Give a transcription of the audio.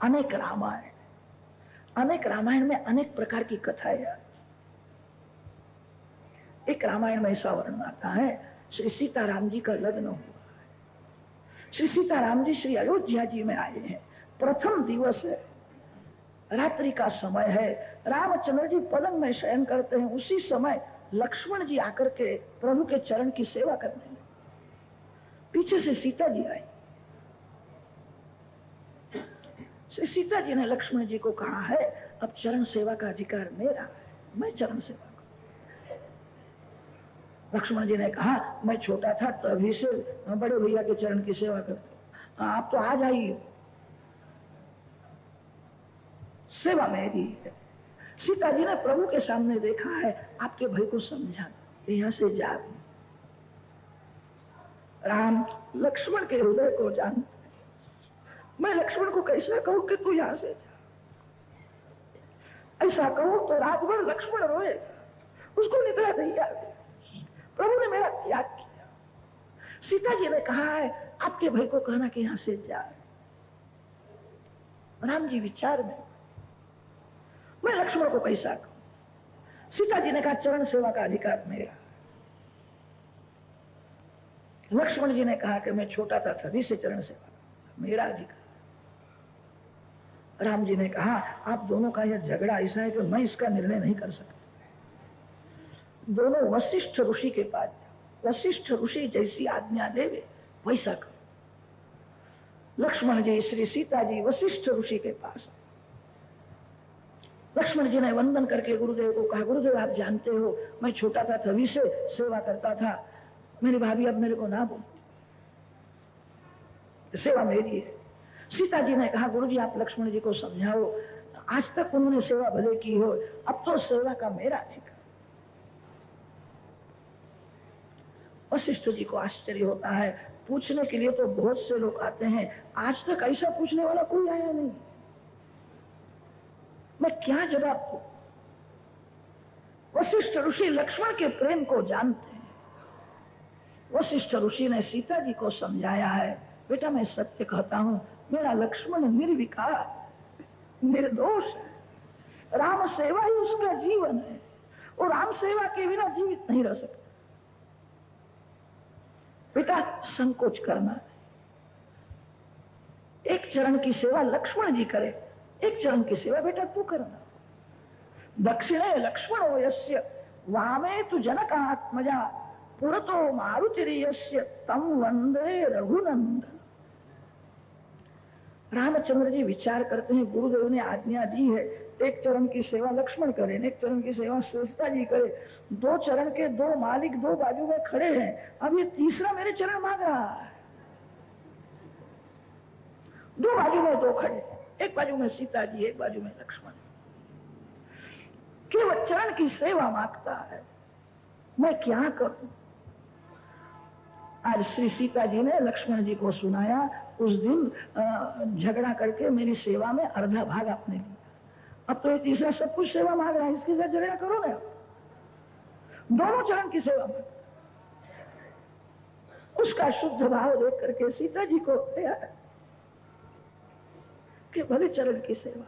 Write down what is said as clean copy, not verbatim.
अनेक रामायण में अनेक प्रकार की कथाएं है। एक रामायण में ऐसा वर्णन आता है, श्री सीताराम जी का लग्न हुआ है। श्री सीताराम जी श्री अयोध्या जी में आए हैं। प्रथम दिवस है, रात्रि का समय है। रामचंद्र जी पलंग में शयन करते हैं। उसी समय लक्ष्मण जी आकर के प्रभु के चरण की सेवा करने लगे। पीछे से सीता जी आई। श्री सीता जी ने लक्ष्मण जी को कहा है, अब चरण सेवा का अधिकार मेरा है, मैं चरण सेवा करूं। लक्ष्मण जी ने कहा, मैं छोटा था तभी से बड़े भैया के चरण की सेवा करता हूं, आप तो आ जाइए, सेवा मेरी है। सीता जी ने प्रभु के सामने देखा है, आपके भाई को समझा यहां से जा। राम लक्ष्मण के हृदय को जानते, मैं लक्ष्मण को कैसा कहूं कि तू यहां से जा। ऐसा कहूं तो रात भर लक्ष्मण रोए, उसको निद्रा नहीं आती। प्रभु ने मेरा त्याग किया। सीता जी ने कहा है, आपके भाई को कहना कि यहां से जा। राम जी विचार में, मैं लक्ष्मण को कैसा कहूं। सीता जी ने कहा, चरण सेवा का अधिकार मेरा। लक्ष्मण जी ने कहा कि मैं छोटा था तभी से चरण सेवा मेरा अधिकार। राम जी ने कहा, आप दोनों का यह झगड़ा ऐसा है कि मैं इसका निर्णय नहीं कर सकता। दोनों वशिष्ठ ऋषि के पास जाओ, वशिष्ठ ऋषि जैसी आज्ञा देवे वैसा करो। लक्ष्मण जी श्री सीता जी वशिष्ठ ऋषि के पास। लक्ष्मण जी ने वंदन करके गुरुदेव को कहा, गुरुदेव आप जानते हो मैं छोटा था तभी से सेवा करता था, मेरी भाभी अब मेरे को ना बोल, सेवा मेरी है। सीता जी ने कहा, गुरुजी आप लक्ष्मण जी को समझाओ, आज तक उन्होंने सेवा भले की हो, अब तो सेवा का मेरा अधिकार। वशिष्ठ जी को आश्चर्य होता है, पूछने के लिए तो बहुत से लोग आते हैं, आज तक ऐसा पूछने वाला कोई आया नहीं, मैं क्या जवाब दूं। वशिष्ठ ऋषि लक्ष्मण के प्रेम को जानते हैं। वशिष्ठ ऋषि ने सीता जी को समझाया है, बेटा मैं सत्य कहता हूं, मेरा लक्ष्मण निर्विकार निर्दोष है, राम सेवा ही उसका जीवन है, और राम सेवा के बिना जीवित नहीं रह सकता। बेटा संकोच करना, एक चरण की सेवा लक्ष्मण जी करे, एक चरण की सेवा बेटा तू करना। दक्षिणे लक्ष्मणो यस्य वामे तु जनकात्मजा पुरतो मारुतिर्यस्य तं वंदे रघुनंदन। रामचंद्र जी विचार करते हैं, गुरुदेव ने आज्ञा दी है, एक चरण की सेवा लक्ष्मण करे, एक चरण की सेवा सीता जी करे। दो चरण के दो मालिक दो बाजू में खड़े हैं, अब ये तीसरा मेरे चरण मांग रहा है। दो बाजू में दो खड़े, एक बाजू में सीता जी, एक बाजू में लक्ष्मण, केवल चरण की सेवा मांगता है, मैं क्या करूं। आज श्री सीता जी ने लक्ष्मण जी को सुनाया, उस दिन झगड़ा करके मेरी सेवा में अर्धा भाग आपने लिया, अब तो ये तीसरा सब कुछ सेवा मांग रहा है, इसके साथ झगड़ा करो ना। दोनों चरण की सेवा मांग, उसका शुद्ध भाव देख करके सीता जी को कि भले चरण की सेवा,